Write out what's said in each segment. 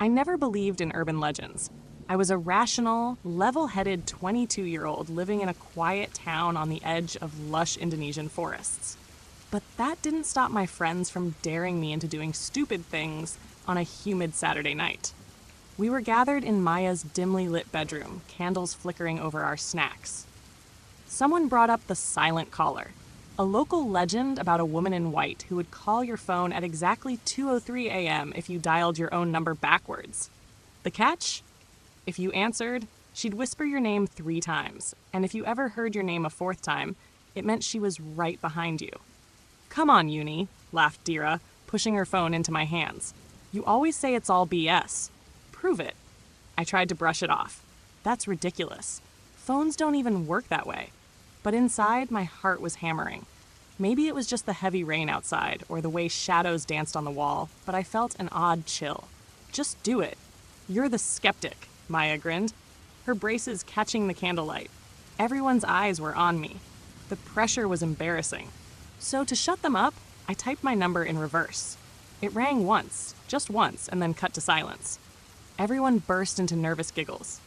I never believed in urban legends. I was a rational, level-headed 22-year-old living in a quiet town on the edge of lush Indonesian forests. But that didn't stop my friends from daring me into doing stupid things on a humid Saturday night. We were gathered in Maya's dimly lit bedroom, candles flickering over our snacks. Someone brought up the silent caller, a local legend about a woman in white who would call your phone at exactly 2:03 a.m. if you dialed your own number backwards. The catch? If you answered, she'd whisper your name 3 times, and if you ever heard your name a 4th time, it meant she was right behind you. "Come on, Uni," laughed Dira, pushing her phone into my hands. "You always say it's all BS. Prove it." I tried to brush it off. That's ridiculous. Phones don't even work that way. But inside, my heart was hammering. Maybe it was just the heavy rain outside or the way shadows danced on the wall, but I felt an odd chill. "Just do it." "You're the skeptic," Maya grinned, her braces catching the candlelight. Everyone's eyes were on me. The pressure was embarrassing. So to shut them up, I typed my number in reverse. It rang once, just once, and then cut to silence. Everyone burst into nervous giggles.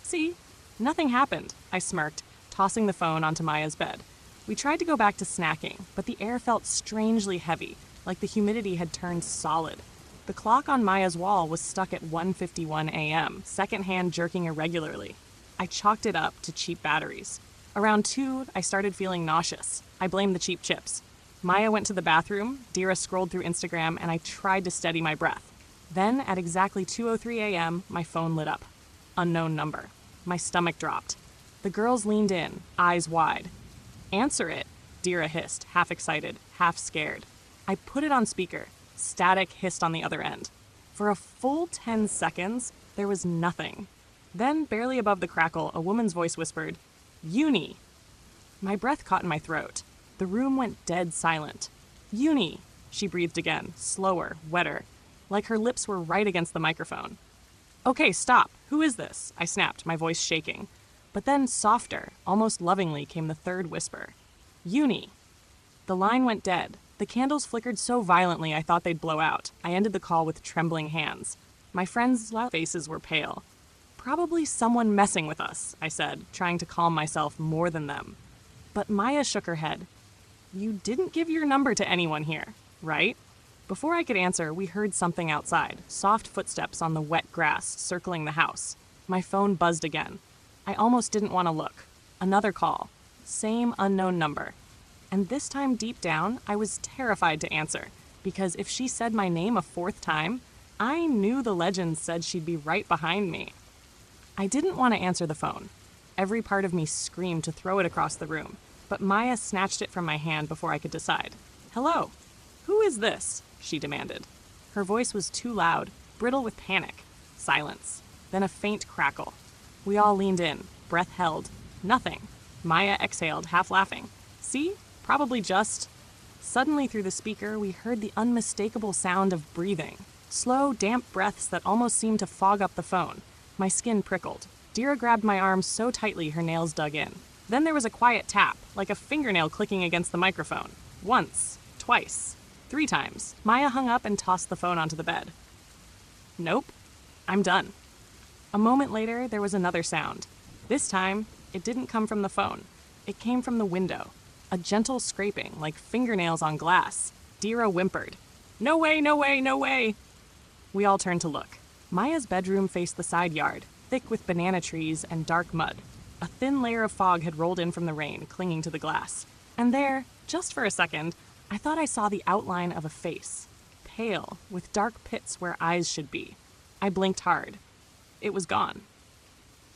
"See? Nothing happened," I smirked, tossing the phone onto Maya's bed. We tried to go back to snacking, but the air felt strangely heavy, like the humidity had turned solid. The clock on Maya's wall was stuck at 1:51 a.m., second hand jerking irregularly. I chalked it up to cheap batteries. Around 2, I started feeling nauseous. I blamed the cheap chips. Maya went to the bathroom, Dira scrolled through Instagram, and I tried to steady my breath. Then, at exactly 2:03 a.m., my phone lit up. Unknown number. My stomach dropped. The girls leaned in, eyes wide. "Answer it," Dira hissed, half excited, half scared. I put it on speaker. Static hissed on the other end. For a full 10 seconds, there was nothing. Then, barely above the crackle, a woman's voice whispered, "Uni." My breath caught in my throat. The room went dead silent. "Uni," she breathed again, slower, wetter, like her lips were right against the microphone. "Okay, stop. Who is this?" I snapped, my voice shaking. But then, softer, almost lovingly, came the third whisper. "Uni." The line went dead. The candles flickered so violently I thought they'd blow out. I ended the call with trembling hands. My friends' faces were pale. "Probably someone messing with us," I said, trying to calm myself more than them. But Maya shook her head. "You didn't give your number to anyone here, right?" Before I could answer, we heard something outside, soft footsteps on the wet grass circling the house. My phone buzzed again. I almost didn't want to look. Another call. Same unknown number. And this time deep down, I was terrified to answer, because if she said my name a 4th time, I knew the legend said she'd be right behind me. I didn't want to answer the phone. Every part of me screamed to throw it across the room, but Maya snatched it from my hand before I could decide. "Hello? Who is this?" she demanded. Her voice was too loud, brittle with panic. Silence. Then a faint crackle. We all leaned in, breath held. Nothing. Maya exhaled, half laughing. "See? Probably just..." Suddenly through the speaker, we heard the unmistakable sound of breathing. Slow, damp breaths that almost seemed to fog up the phone. My skin prickled. Dira grabbed my arm so tightly her nails dug in. Then there was a quiet tap, like a fingernail clicking against the microphone. Once. Twice. 3 times. Maya hung up and tossed the phone onto the bed. "Nope. I'm done." A moment later, there was another sound. This time, it didn't come from the phone. It came from the window. A gentle scraping, like fingernails on glass. Dira whimpered. "No way, no way, no way!" We all turned to look. Maya's bedroom faced the side yard, thick with banana trees and dark mud. A thin layer of fog had rolled in from the rain, clinging to the glass. And there, just for a second, I thought I saw the outline of a face. Pale, with dark pits where eyes should be. I blinked hard. It was gone.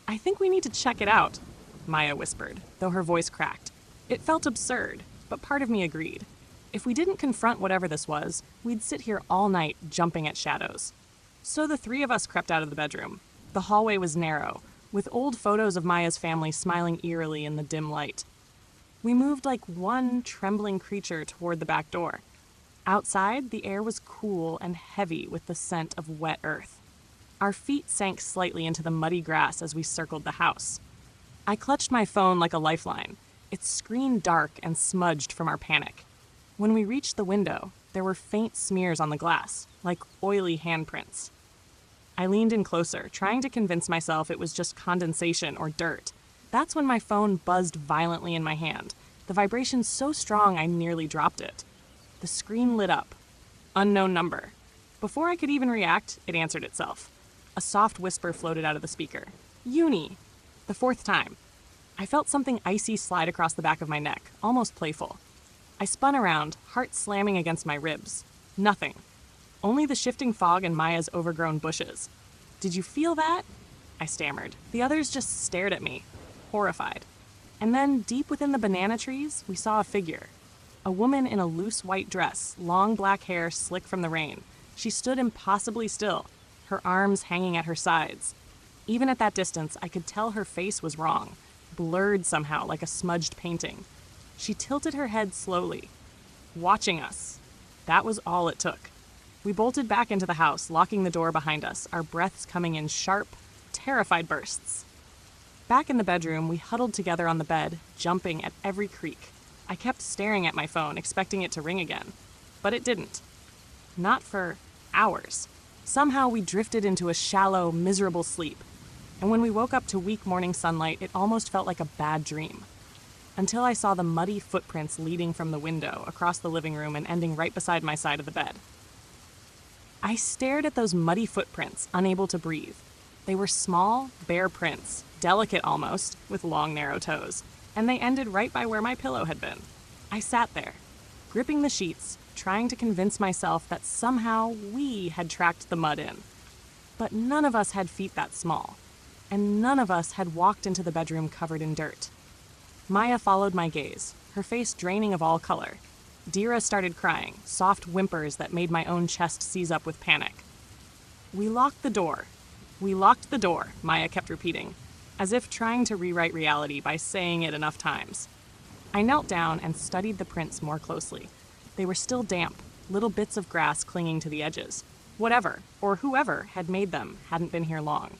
"I think we need to check it out," Maya whispered, though her voice cracked. It felt absurd, but part of me agreed. If we didn't confront whatever this was, we'd sit here all night jumping at shadows. So the 3 of us crept out of the bedroom. The hallway was narrow, with old photos of Maya's family smiling eerily in the dim light. We moved like one trembling creature toward the back door. Outside, the air was cool and heavy with the scent of wet earth. Our feet sank slightly into the muddy grass as we circled the house. I clutched my phone like a lifeline, its screen dark and smudged from our panic. When we reached the window, there were faint smears on the glass, like oily handprints. I leaned in closer, trying to convince myself it was just condensation or dirt. That's when my phone buzzed violently in my hand, the vibration so strong I nearly dropped it. The screen lit up. Unknown number. Before I could even react, it answered itself. A soft whisper floated out of the speaker. Uni. The fourth time. I felt something icy slide across the back of my neck, almost playful. I spun around, heart slamming against my ribs. Nothing. Only the shifting fog and Maya's overgrown bushes. Did you feel that? I stammered. The others just stared at me, horrified. And then, deep within the banana trees, we saw a figure. A woman in a loose white dress, long black hair slick from the rain. She stood impossibly still, her arms hanging at her sides. Even at that distance, I could tell her face was wrong, blurred somehow like a smudged painting. She tilted her head slowly, watching us. That was all it took. We bolted back into the house, locking the door behind us, our breaths coming in sharp, terrified bursts. Back in the bedroom, we huddled together on the bed, jumping at every creak. I kept staring at my phone, expecting it to ring again. But it didn't. Not for hours. Somehow we drifted into a shallow, miserable sleep. And when we woke up to weak morning sunlight, it almost felt like a bad dream. Until I saw the muddy footprints leading from the window across the living room and ending right beside my side of the bed. I stared at those muddy footprints, unable to breathe. They were small, bare prints, delicate almost, with long, narrow toes, and they ended right by where my pillow had been. I sat there, gripping the sheets, trying to convince myself that somehow we had tracked the mud in. But none of us had feet that small, and none of us had walked into the bedroom covered in dirt. Maya followed my gaze, her face draining of all color. Dira started crying, soft whimpers that made my own chest seize up with panic. We locked the door. We locked the door, Maya kept repeating, as if trying to rewrite reality by saying it enough times. I knelt down and studied the prints more closely. They were still damp, little bits of grass clinging to the edges. Whatever, or whoever, had made them hadn't been here long.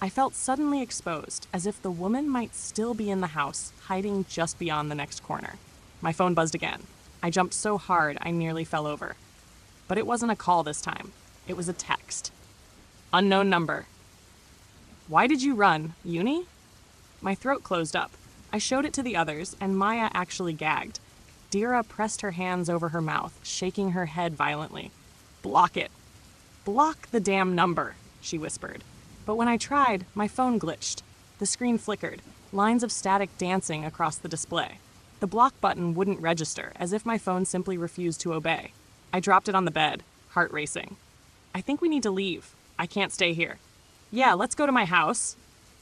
I felt suddenly exposed, as if the woman might still be in the house, hiding just beyond the next corner. My phone buzzed again. I jumped so hard I nearly fell over. But it wasn't a call this time. It was a text. Unknown number. Why did you run, Uni? My throat closed up. I showed it to the others, and Maya actually gagged. Dira pressed her hands over her mouth, shaking her head violently. Block it. Block the damn number, she whispered. But when I tried, my phone glitched. The screen flickered, lines of static dancing across the display. The block button wouldn't register, as if my phone simply refused to obey. I dropped it on the bed, heart racing. I think we need to leave. I can't stay here. Yeah, let's go to my house,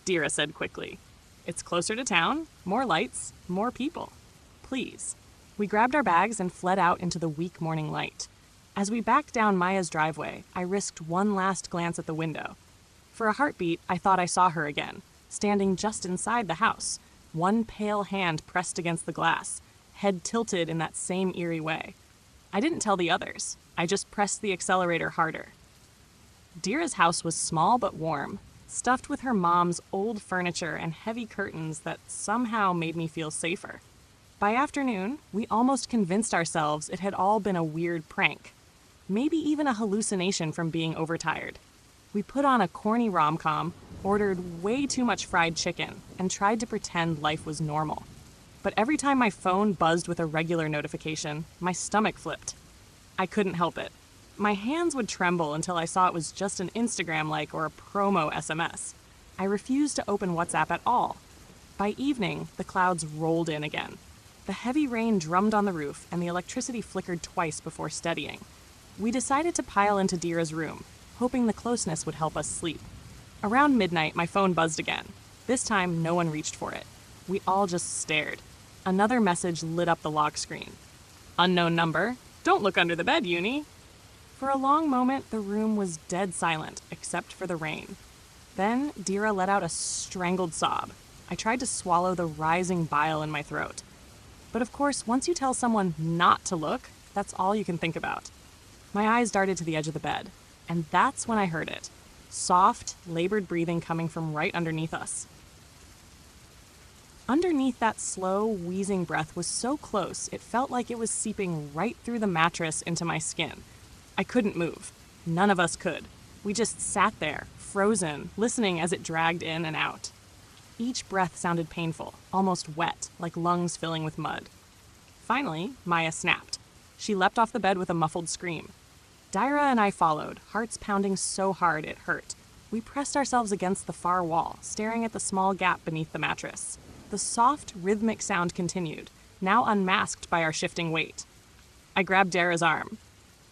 Dira said quickly. It's closer to town, more lights, more people. Please. We grabbed our bags and fled out into the weak morning light. As we backed down Maya's driveway, I risked one last glance at the window. For a heartbeat, I thought I saw her again, standing just inside the house, one pale hand pressed against the glass, head tilted in that same eerie way. I didn't tell the others. I just pressed the accelerator harder. Dira's house was small but warm, stuffed with her mom's old furniture and heavy curtains that somehow made me feel safer. By afternoon, we almost convinced ourselves it had all been a weird prank, maybe even a hallucination from being overtired. We put on a corny rom-com, ordered way too much fried chicken, and tried to pretend life was normal. But every time my phone buzzed with a regular notification, my stomach flipped. I couldn't help it. My hands would tremble until I saw it was just an Instagram-like or a promo SMS. I refused to open WhatsApp at all. By evening, the clouds rolled in again. The heavy rain drummed on the roof, and the electricity flickered twice before steadying. We decided to pile into Dira's room, hoping the closeness would help us sleep. Around midnight, my phone buzzed again. This time, no one reached for it. We all just stared. Another message lit up the lock screen. Unknown number. Don't look under the bed, Uni. For a long moment, the room was dead silent, except for the rain. Then, Dira let out a strangled sob. I tried to swallow the rising bile in my throat. But of course, once you tell someone not to look, that's all you can think about. My eyes darted to the edge of the bed, and that's when I heard it. Soft, labored breathing coming from right underneath us. Underneath that slow, wheezing breath was so close, it felt like it was seeping right through the mattress into my skin. I couldn't move. None of us could. We just sat there, frozen, listening as it dragged in and out. Each breath sounded painful, almost wet, like lungs filling with mud. Finally, Maya snapped. She leapt off the bed with a muffled scream. Dyra and I followed, hearts pounding so hard it hurt. We pressed ourselves against the far wall, staring at the small gap beneath the mattress. The soft, rhythmic sound continued, now unmasked by our shifting weight. I grabbed Dara's arm.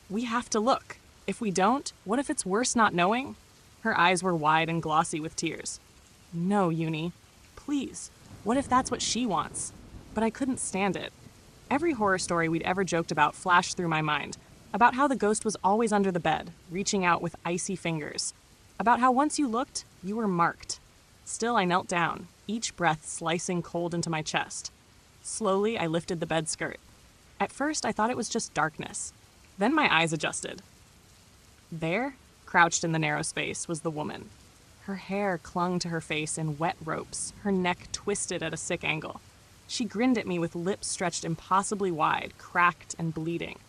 We have to look. If we don't, what if it's worse not knowing? Her eyes were wide and glossy with tears. No, Uni. Please. What if that's what she wants? But I couldn't stand it. Every horror story we'd ever joked about flashed through my mind. About how the ghost was always under the bed, reaching out with icy fingers. About how once you looked, you were marked. Still, I knelt down, each breath slicing cold into my chest. Slowly, I lifted the bed skirt. At first, I thought it was just darkness. Then my eyes adjusted. There, crouched in the narrow space, was the woman. Her hair clung to her face in wet ropes, her neck twisted at a sick angle. She grinned at me with lips stretched impossibly wide, cracked and bleeding.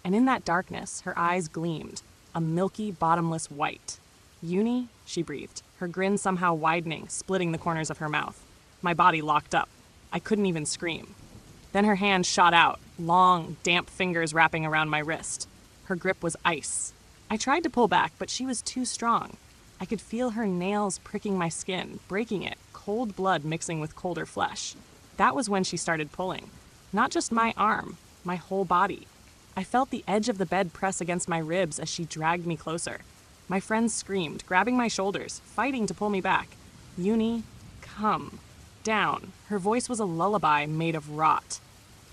And in that darkness, her eyes gleamed, a milky, bottomless white. Uni, she breathed, her grin somehow widening, splitting the corners of her mouth. My body locked up. I couldn't even scream. Then her hand shot out, long, damp fingers wrapping around my wrist. Her grip was ice. I tried to pull back, but she was too strong. I could feel her nails pricking my skin, breaking it, cold blood mixing with colder flesh. That was when she started pulling. Not just my arm, my whole body. I felt the edge of the bed press against my ribs as she dragged me closer. My friends screamed, grabbing my shoulders, fighting to pull me back. Uni, come. Down. Her voice was a lullaby made of rot.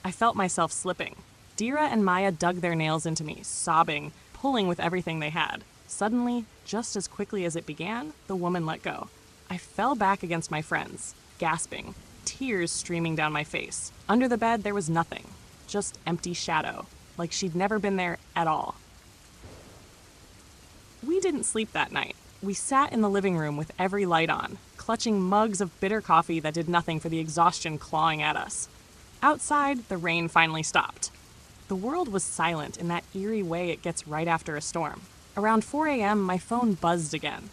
I felt myself slipping. Dira and Maya dug their nails into me, sobbing, pulling with everything they had. Suddenly, just as quickly as it began, the woman let go. I fell back against my friends, gasping, tears streaming down my face. Under the bed, there was nothing, just empty shadow, like she'd never been there at all. We didn't sleep that night. We sat in the living room with every light on, clutching mugs of bitter coffee that did nothing for the exhaustion clawing at us. Outside, the rain finally stopped. The world was silent in that eerie way it gets right after a storm. Around 4 a.m., my phone buzzed again.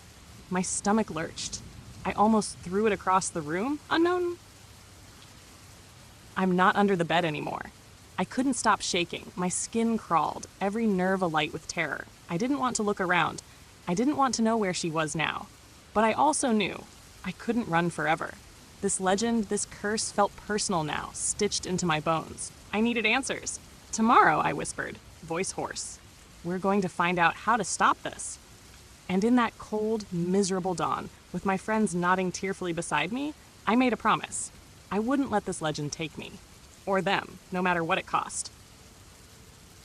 My stomach lurched. I almost threw it across the room. Unknown? I'm not under the bed anymore. I couldn't stop shaking. My skin crawled, every nerve alight with terror. I didn't want to look around. I didn't want to know where she was now. But I also knew I couldn't run forever. This legend, this curse felt personal now, stitched into my bones. I needed answers. Tomorrow, I whispered, voice hoarse. We're going to find out how to stop this. And in that cold, miserable dawn, with my friends nodding tearfully beside me, I made a promise. I wouldn't let this legend take me. Or them, no matter what it cost.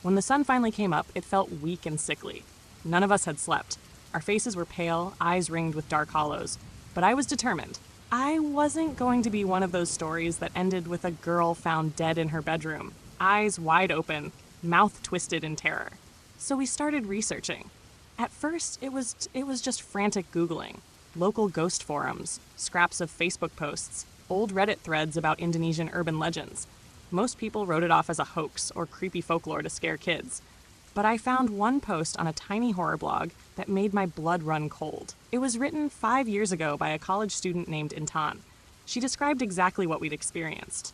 When the sun finally came up, it felt weak and sickly. None of us had slept. Our faces were pale, eyes ringed with dark hollows. But I was determined. I wasn't going to be one of those stories that ended with a girl found dead in her bedroom, eyes wide open, mouth twisted in terror. So we started researching. At first, it was just frantic Googling. Local ghost forums, scraps of Facebook posts, old Reddit threads about Indonesian urban legends. Most people wrote it off as a hoax or creepy folklore to scare kids. But I found one post on a tiny horror blog that made my blood run cold. It was written 5 years ago by a college student named Intan. She described exactly what we'd experienced.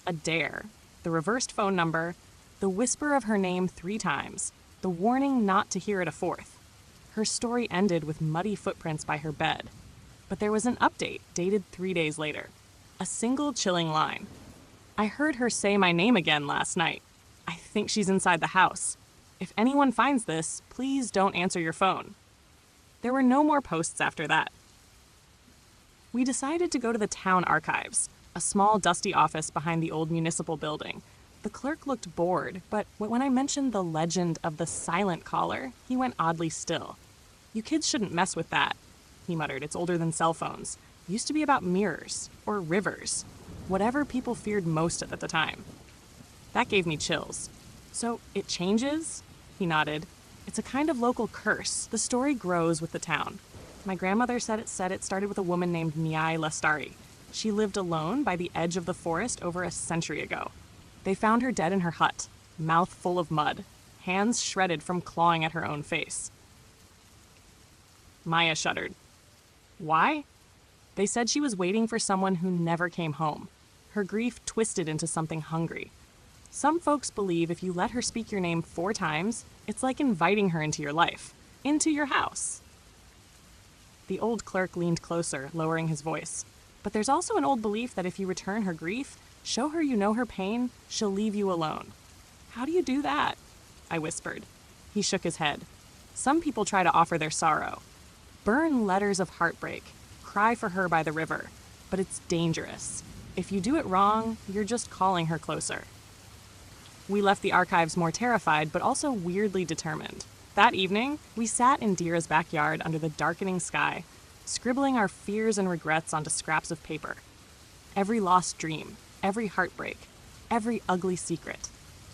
A dare, the reversed phone number, the whisper of her name 3 times, the warning not to hear it a 4th. Her story ended with muddy footprints by her bed. But there was an update dated 3 days later. A single chilling line. I heard her say my name again last night. I think she's inside the house. If anyone finds this, please don't answer your phone. There were no more posts after that. We decided to go to the town archives, a small dusty office behind the old municipal building. The clerk looked bored, but when I mentioned the legend of the silent caller, he went oddly still. You kids shouldn't mess with that, he muttered. It's older than cell phones. Used to be about mirrors, or rivers. Whatever people feared most at the time. That gave me chills. So, it changes? He nodded. It's a kind of local curse. The story grows with the town. My grandmother said it started with a woman named Nyai Lestari. She lived alone by the edge of the forest over a century ago. They found her dead in her hut, mouth full of mud, hands shredded from clawing at her own face. Maya shuddered. Why? They said she was waiting for someone who never came home. Her grief twisted into something hungry. Some folks believe if you let her speak your name 4 times, it's like inviting her into your life, into your house. The old clerk leaned closer, lowering his voice. But there's also an old belief that if you return her grief, show her you know her pain, she'll leave you alone. How do you do that? I whispered. He shook his head. Some people try to offer their sorrow. Burn letters of heartbreak. Cry for her by the river. But it's dangerous. If you do it wrong, you're just calling her closer. We left the archives more terrified, but also weirdly determined. That evening, we sat in Dira's backyard under the darkening sky, scribbling our fears and regrets onto scraps of paper. Every lost dream, every heartbreak, every ugly secret.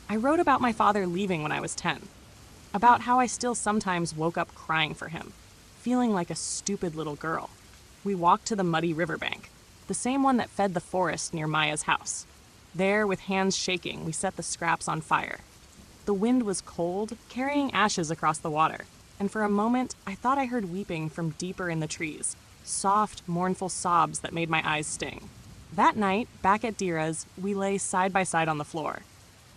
I wrote about my father leaving when I was 10, about how I still sometimes woke up crying for him, feeling like a stupid little girl. We walked to the muddy riverbank, the same one that fed the forest near Maya's house. There, with hands shaking, we set the scraps on fire. The wind was cold, carrying ashes across the water, and for a moment, I thought I heard weeping from deeper in the trees, soft, mournful sobs that made my eyes sting. That night, back at Dira's, we lay side by side on the floor,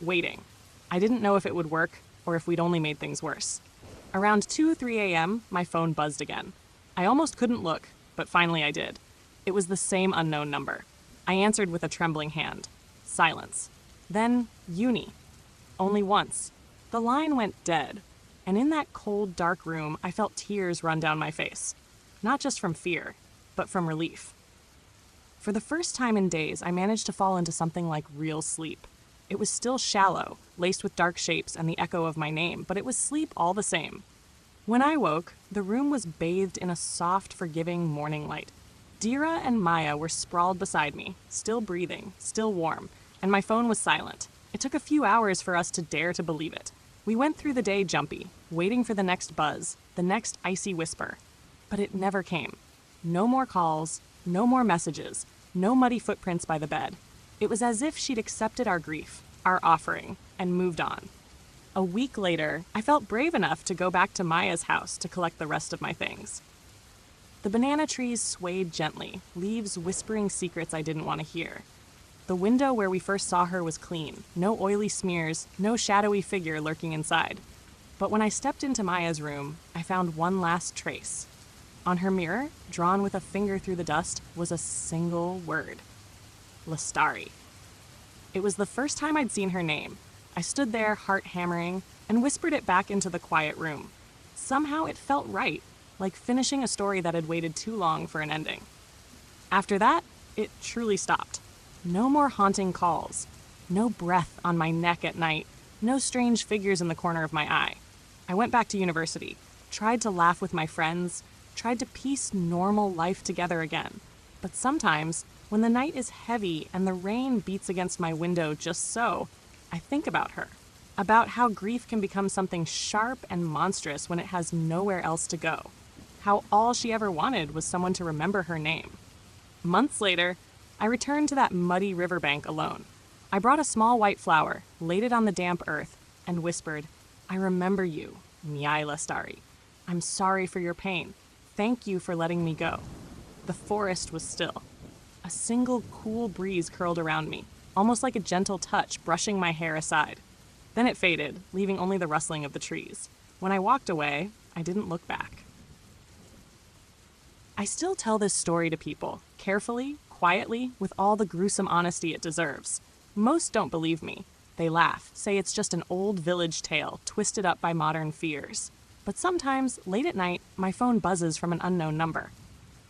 waiting. I didn't know if it would work or if we'd only made things worse. Around 2-3 a.m., my phone buzzed again. I almost couldn't look, but finally I did. It was the same unknown number. I answered with a trembling hand. Silence. Then, Uni. Only once. The line went dead, and in that cold, dark room, I felt tears run down my face. Not just from fear, but from relief. For the first time in days, I managed to fall into something like real sleep. It was still shallow, laced with dark shapes and the echo of my name, but it was sleep all the same. When I woke, the room was bathed in a soft, forgiving morning light. Dira and Maya were sprawled beside me, still breathing, still warm, and my phone was silent. It took a few hours for us to dare to believe it. We went through the day jumpy, waiting for the next buzz, the next icy whisper. But it never came. No more calls, no more messages, no muddy footprints by the bed. It was as if she'd accepted our grief, our offering, and moved on. A week later, I felt brave enough to go back to Maya's house to collect the rest of my things. The banana trees swayed gently, leaves whispering secrets I didn't want to hear. The window where we first saw her was clean, no oily smears, no shadowy figure lurking inside. But when I stepped into Maya's room, I found one last trace. On her mirror, drawn with a finger through the dust, was a single word. Lestari. It was the first time I'd seen her name. I stood there, heart hammering, and whispered it back into the quiet room. Somehow it felt right, like finishing a story that had waited too long for an ending. After that, it truly stopped. No more haunting calls. No breath on my neck at night. No strange figures in the corner of my eye. I went back to university, tried to laugh with my friends, tried to piece normal life together again. But sometimes, when the night is heavy and the rain beats against my window just so, I think about her. About how grief can become something sharp and monstrous when it has nowhere else to go. How all she ever wanted was someone to remember her name. Months later, I returned to that muddy riverbank alone. I brought a small white flower, laid it on the damp earth, and whispered, "I remember you, Miai Lestari. I'm sorry for your pain. Thank you for letting me go." The forest was still. A single cool breeze curled around me, almost like a gentle touch brushing my hair aside. Then it faded, leaving only the rustling of the trees. When I walked away, I didn't look back. I still tell this story to people, carefully, quietly, with all the gruesome honesty it deserves. Most don't believe me. They laugh, say it's just an old village tale twisted up by modern fears. But sometimes, late at night, my phone buzzes from an unknown number.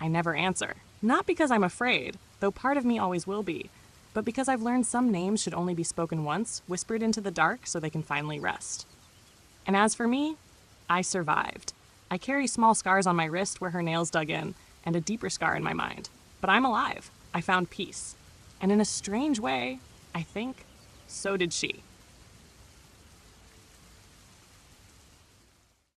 I never answer. Not because I'm afraid, though part of me always will be, but because I've learned some names should only be spoken once, whispered into the dark so they can finally rest. And as for me, I survived. I carry small scars on my wrist where her nails dug in, and a deeper scar in my mind. But I'm alive. I found peace. And in a strange way, I think, so did she.